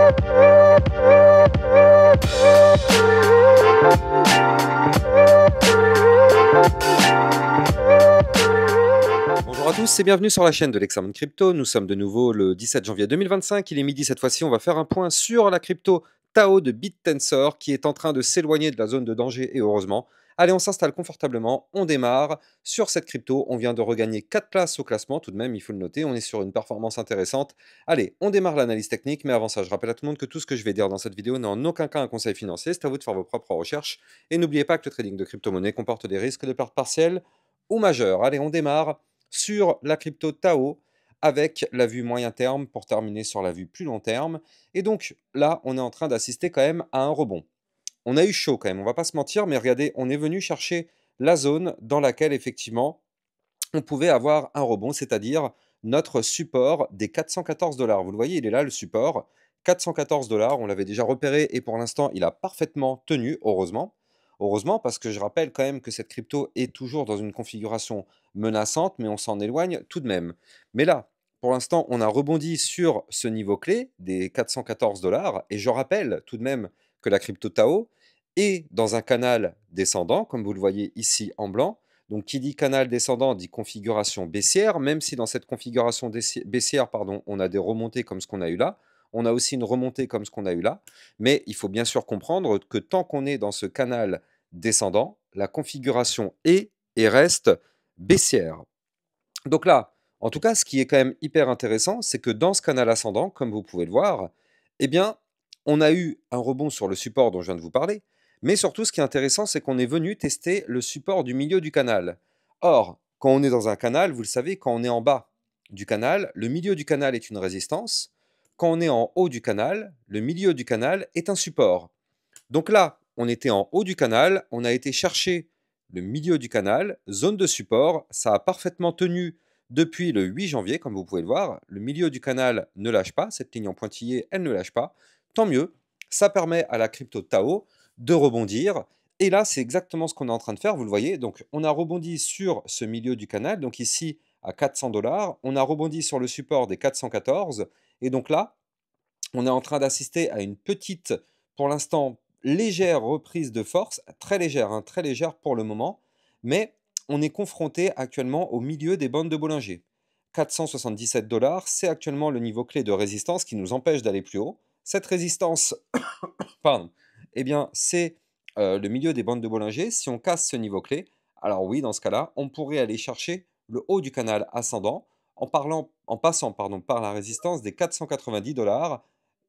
Bonjour à tous et bienvenue sur la chaîne de l'Examen Crypto. Nous sommes de nouveau le 17 janvier 2025, il est midi cette fois-ci, on va faire un point sur la crypto Tao de BitTensor qui est en train de s'éloigner de la zone de danger et heureusement. Allez, on s'installe confortablement, on démarre. Sur cette crypto, on vient de regagner 4 places au classement, tout de même, il faut le noter, on est sur une performance intéressante. Allez, on démarre l'analyse technique, mais avant ça, je rappelle à tout le monde que tout ce que je vais dire dans cette vidéo n'est en aucun cas un conseil financier, c'est à vous de faire vos propres recherches. Et n'oubliez pas que le trading de crypto-monnaie comporte des risques de perte partielle ou majeure. Allez, on démarre sur la crypto Tao avec la vue moyen terme pour terminer sur la vue plus long terme. Et donc là, on est en train d'assister quand même à un rebond. On a eu chaud quand même, on va pas se mentir, mais regardez, on est venu chercher la zone dans laquelle effectivement on pouvait avoir un rebond, c'est-à-dire notre support des 414 $. Vous le voyez, il est là le support, 414 $, on l'avait déjà repéré et pour l'instant, il a parfaitement tenu, heureusement. Heureusement, parce que je rappelle quand même que cette crypto est toujours dans une configuration menaçante, mais on s'en éloigne tout de même. Mais là, pour l'instant, on a rebondi sur ce niveau clé des 414 $, et je rappelle tout de même que la crypto Tao est dans un canal descendant, comme vous le voyez ici en blanc. Donc, qui dit canal descendant dit configuration baissière, même si dans cette configuration baissière, pardon, on a des remontées comme ce qu'on a eu là. On a aussi une remontée comme ce qu'on a eu là. Mais il faut bien sûr comprendre que tant qu'on est dans ce canal descendant, la configuration est et reste baissière. Donc là, en tout cas, ce qui est quand même hyper intéressant, c'est que dans ce canal ascendant, comme vous pouvez le voir, eh bien, on a eu un rebond sur le support dont je viens de vous parler, mais surtout, ce qui est intéressant, c'est qu'on est venu tester le support du milieu du canal. Or, quand on est dans un canal, vous le savez, quand on est en bas du canal, le milieu du canal est une résistance. Quand on est en haut du canal, le milieu du canal est un support. Donc là, on était en haut du canal, on a été chercher le milieu du canal, zone de support, ça a parfaitement tenu depuis le 8 janvier, comme vous pouvez le voir. Le milieu du canal ne lâche pas, cette ligne en pointillé, elle ne lâche pas. Tant mieux, ça permet à la crypto Tao de rebondir. Et là, c'est exactement ce qu'on est en train de faire, vous le voyez. Donc, on a rebondi sur ce milieu du canal, donc ici à 400 $. On a rebondi sur le support des 414. Et donc là, on est en train d'assister à une petite, pour l'instant, légère reprise de force, très légère pour le moment, mais on est confronté actuellement au milieu des bandes de Bollinger. 477 $, c'est actuellement le niveau clé de résistance qui nous empêche d'aller plus haut. Cette résistance, pardon, eh bien, c'est le milieu des bandes de Bollinger. Si on casse ce niveau clé, alors oui, dans ce cas-là, on pourrait aller chercher le haut du canal ascendant en passant par la résistance des 490 $.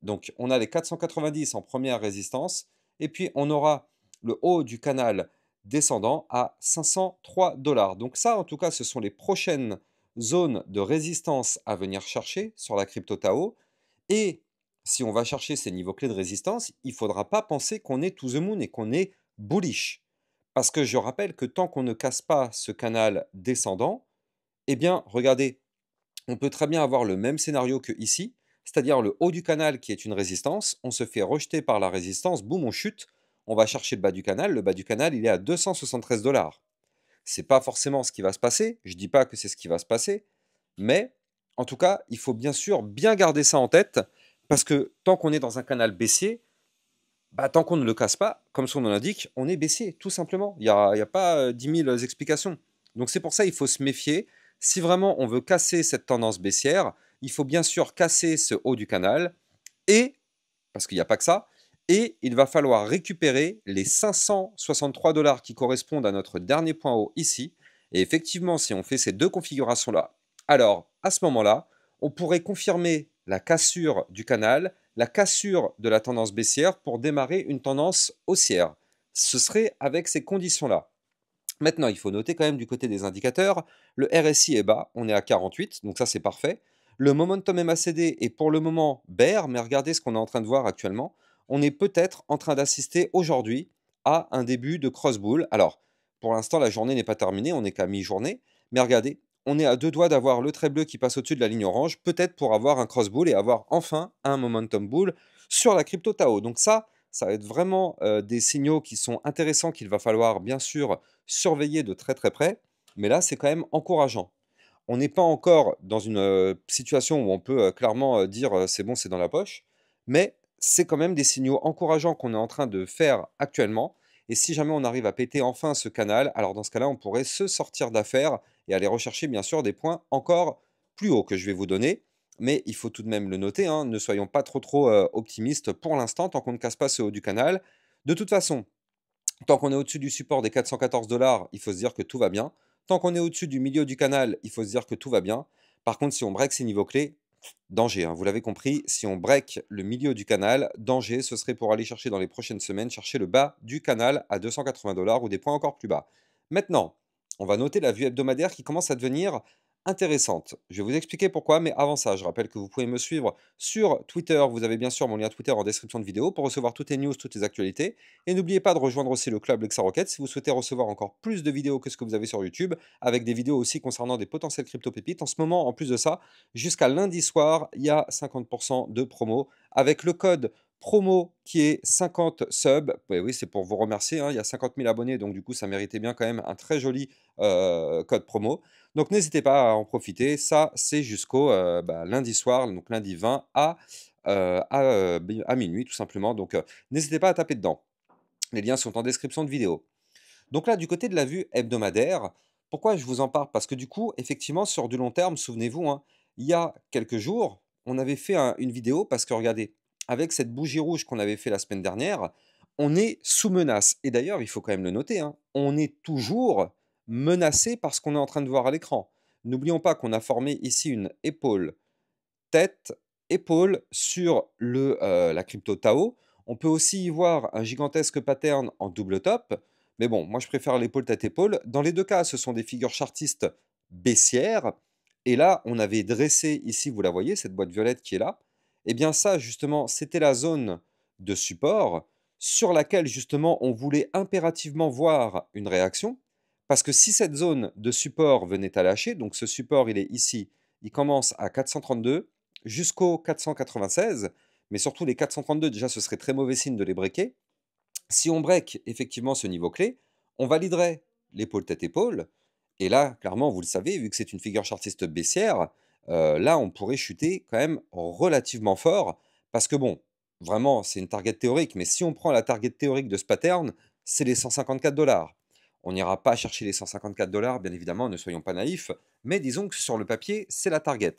Donc, on a les 490 en première résistance, et puis on aura le haut du canal descendant à 503 $. Donc ça, en tout cas, ce sont les prochaines zones de résistance à venir chercher sur la crypto Tao. Et si on va chercher ces niveaux clés de résistance, il ne faudra pas penser qu'on est to the moon et qu'on est bullish. Parce que je rappelle que tant qu'on ne casse pas ce canal descendant, eh bien, regardez, on peut très bien avoir le même scénario que ici, c'est-à-dire le haut du canal qui est une résistance, on se fait rejeter par la résistance, boum, on chute, on va chercher le bas du canal, il est à 273 $. C'est pas forcément ce qui va se passer, je dis pas que c'est ce qui va se passer, mais en tout cas, il faut bien sûr bien garder ça en tête, parce que tant qu'on est dans un canal baissier, bah, tant qu'on ne le casse pas, comme son nom l'indique, on est baissier, tout simplement. Il y a pas 10 000 explications. Donc c'est pour ça qu'il faut se méfier. Si vraiment on veut casser cette tendance baissière, il faut bien sûr casser ce haut du canal, et, parce qu'il n'y a pas que ça, et il va falloir récupérer les 563 $ qui correspondent à notre dernier point haut ici. Et effectivement, si on fait ces deux configurations-là, alors à ce moment-là, on pourrait confirmer la cassure du canal, la cassure de la tendance baissière pour démarrer une tendance haussière. Ce serait avec ces conditions-là. Maintenant, il faut noter quand même du côté des indicateurs, le RSI est bas, on est à 48, donc ça c'est parfait. Le momentum MACD est pour le moment bear, mais regardez ce qu'on est en train de voir actuellement. On est peut-être en train d'assister aujourd'hui à un début de cross-bull. Alors, pour l'instant, la journée n'est pas terminée, on n'est qu'à mi-journée, mais regardez, on est à deux doigts d'avoir le trait bleu qui passe au-dessus de la ligne orange, peut-être pour avoir un cross-bull et avoir enfin un momentum bull sur la crypto Tao. Donc ça va être vraiment des signaux qui sont intéressants qu'il va falloir bien sûr surveiller de très très près, mais là c'est quand même encourageant. On n'est pas encore dans une situation où on peut clairement dire c'est bon, c'est dans la poche, mais c'est quand même des signaux encourageants qu'on est en train de faire actuellement. Et si jamais on arrive à péter enfin ce canal, alors dans ce cas-là, on pourrait se sortir d'affaire et aller rechercher bien sûr des points encore plus hauts que je vais vous donner. Mais il faut tout de même le noter, hein, ne soyons pas trop optimistes pour l'instant, tant qu'on ne casse pas ce haut du canal. De toute façon, tant qu'on est au-dessus du support des 414 dollars, il faut se dire que tout va bien. Tant qu'on est au-dessus du milieu du canal, il faut se dire que tout va bien. Par contre, si on break ces niveaux clés, danger, hein, vous l'avez compris, si on break le milieu du canal, danger, ce serait pour aller chercher dans les prochaines semaines, chercher le bas du canal à 280 dollars ou des points encore plus bas. Maintenant, on va noter la vue hebdomadaire qui commence à devenir intéressante. Je vais vous expliquer pourquoi, mais avant ça, je rappelle que vous pouvez me suivre sur Twitter. Vous avez bien sûr mon lien Twitter en description de vidéo pour recevoir toutes les news, toutes les actualités. Et n'oubliez pas de rejoindre aussi le club Lexa Rocket si vous souhaitez recevoir encore plus de vidéos que ce que vous avez sur YouTube, avec des vidéos aussi concernant des potentiels crypto-pépites. En ce moment, en plus de ça, jusqu'à lundi soir, il y a 50% de promo avec le code promo qui est 50 subs. Oui, oui, c'est pour vous remercier, hein, il y a 50 000 abonnés, donc du coup, ça méritait bien quand même un très joli code promo. Donc n'hésitez pas à en profiter. Ça, c'est jusqu'au lundi soir, donc lundi 20 à minuit, tout simplement. Donc n'hésitez pas à taper dedans. Les liens sont en description de vidéo. Donc là, du côté de la vue hebdomadaire, pourquoi je vous en parle? Parce que du coup, effectivement, sur du long terme, souvenez-vous, hein, il y a quelques jours, on avait fait une vidéo parce que regardez, avec cette bougie rouge qu'on avait fait la semaine dernière, on est sous menace. Et d'ailleurs, il faut quand même le noter, hein, on est toujours menacé par ce qu'on est en train de voir à l'écran. N'oublions pas qu'on a formé ici une épaule tête, épaule sur la crypto Tao. On peut aussi y voir un gigantesque pattern en double top. Mais bon, moi je préfère l'épaule tête-épaule. Dans les deux cas, ce sont des figures chartistes baissières. Et là, on avait dressé ici, vous la voyez, cette boîte violette qui est là. Et bien ça, justement, c'était la zone de support sur laquelle, justement, on voulait impérativement voir une réaction. Parce que si cette zone de support venait à lâcher, donc ce support, il est ici, il commence à 432, jusqu'au 496, mais surtout les 432, déjà, ce serait très mauvais signe de les breaker. Si on break effectivement ce niveau clé, on validerait l'épaule tête-épaule. Et là, clairement, vous le savez, vu que c'est une figure chartiste baissière, là, on pourrait chuter quand même relativement fort. Parce que bon, vraiment, c'est une target théorique, mais si on prend la target théorique de ce pattern, c'est les 154 dollars. On n'ira pas chercher les 154 dollars, bien évidemment, ne soyons pas naïfs, mais disons que sur le papier, c'est la target.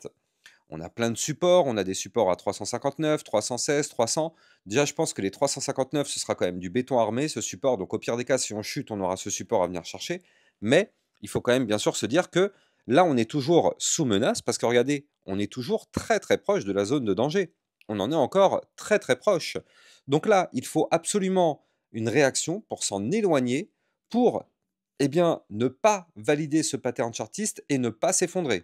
On a plein de supports, on a des supports à 359, 316, 300. Déjà, je pense que les 359, ce sera quand même du béton armé, ce support. Donc, au pire des cas, si on chute, on aura ce support à venir chercher. Mais il faut quand même bien sûr se dire que là, on est toujours sous menace parce que regardez, on est toujours très très proche de la zone de danger. On en est encore très très proche. Donc là, il faut absolument une réaction pour s'en éloigner, pour eh bien, ne pas valider ce pattern chartiste et ne pas s'effondrer.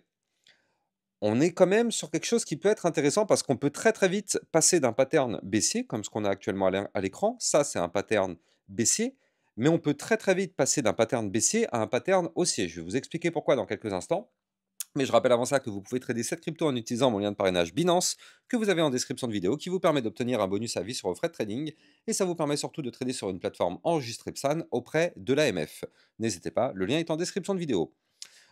On est quand même sur quelque chose qui peut être intéressant parce qu'on peut très très vite passer d'un pattern baissier, comme ce qu'on a actuellement à l'écran, ça c'est un pattern baissier, mais on peut très très vite passer d'un pattern baissier à un pattern haussier. Je vais vous expliquer pourquoi dans quelques instants. Mais je rappelle avant ça que vous pouvez trader cette crypto en utilisant mon lien de parrainage Binance que vous avez en description de vidéo qui vous permet d'obtenir un bonus à vie sur vos frais de trading et ça vous permet surtout de trader sur une plateforme enregistrée PSAN auprès de l'AMF. N'hésitez pas, le lien est en description de vidéo.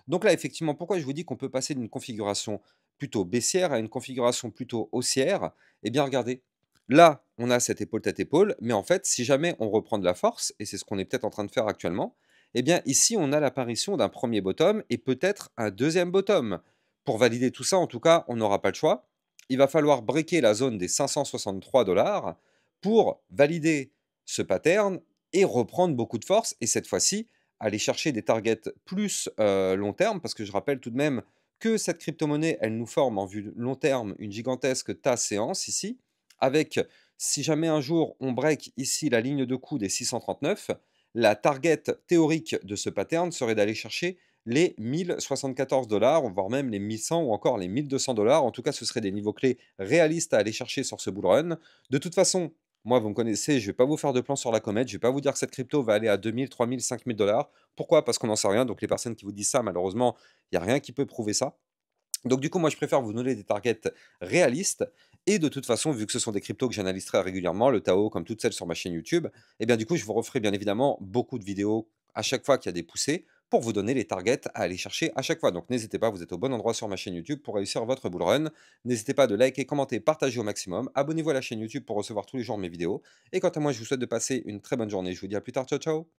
Donc là, effectivement, pourquoi je vous dis qu'on peut passer d'une configuration plutôt baissière à une configuration plutôt haussière? Eh bien, regardez, là, on a cette épaule tête épaule, mais en fait, si jamais on reprend de la force, et c'est ce qu'on est peut-être en train de faire actuellement, eh bien, ici, on a l'apparition d'un premier bottom et peut-être un deuxième bottom. Pour valider tout ça, en tout cas, on n'aura pas le choix. Il va falloir breaker la zone des 563 dollars pour valider ce pattern et reprendre beaucoup de force. Et cette fois-ci, aller chercher des targets plus long terme, parce que je rappelle tout de même que cette crypto-monnaie, elle nous forme en vue long terme une gigantesque tasse séance ici, avec, si jamais un jour on break ici la ligne de coup des 639, la target théorique de ce pattern serait d'aller chercher les 1074 dollars, voire même les 1100 ou encore les 1200 dollars. En tout cas, ce seraient des niveaux clés réalistes à aller chercher sur ce bull run. De toute façon, moi, vous me connaissez, je ne vais pas vous faire de plan sur la comète, je ne vais pas vous dire que cette crypto va aller à 2000, 3000, 5000 dollars. Pourquoi? Parce qu'on n'en sait rien. Donc, les personnes qui vous disent ça, malheureusement, il n'y a rien qui peut prouver ça. Donc, du coup, moi, je préfère vous donner des targets réalistes. Et de toute façon, vu que ce sont des cryptos que j'analyse très régulièrement, le Tao, comme toutes celles sur ma chaîne YouTube, et bien, du coup, je vous referai bien évidemment beaucoup de vidéos à chaque fois qu'il y a des poussées pour vous donner les targets à aller chercher à chaque fois. Donc n'hésitez pas, vous êtes au bon endroit sur ma chaîne YouTube pour réussir votre bull run. N'hésitez pas de liker, commenter, partager au maximum. Abonnez-vous à la chaîne YouTube pour recevoir tous les jours mes vidéos. Et quant à moi, je vous souhaite de passer une très bonne journée. Je vous dis à plus tard. Ciao, ciao.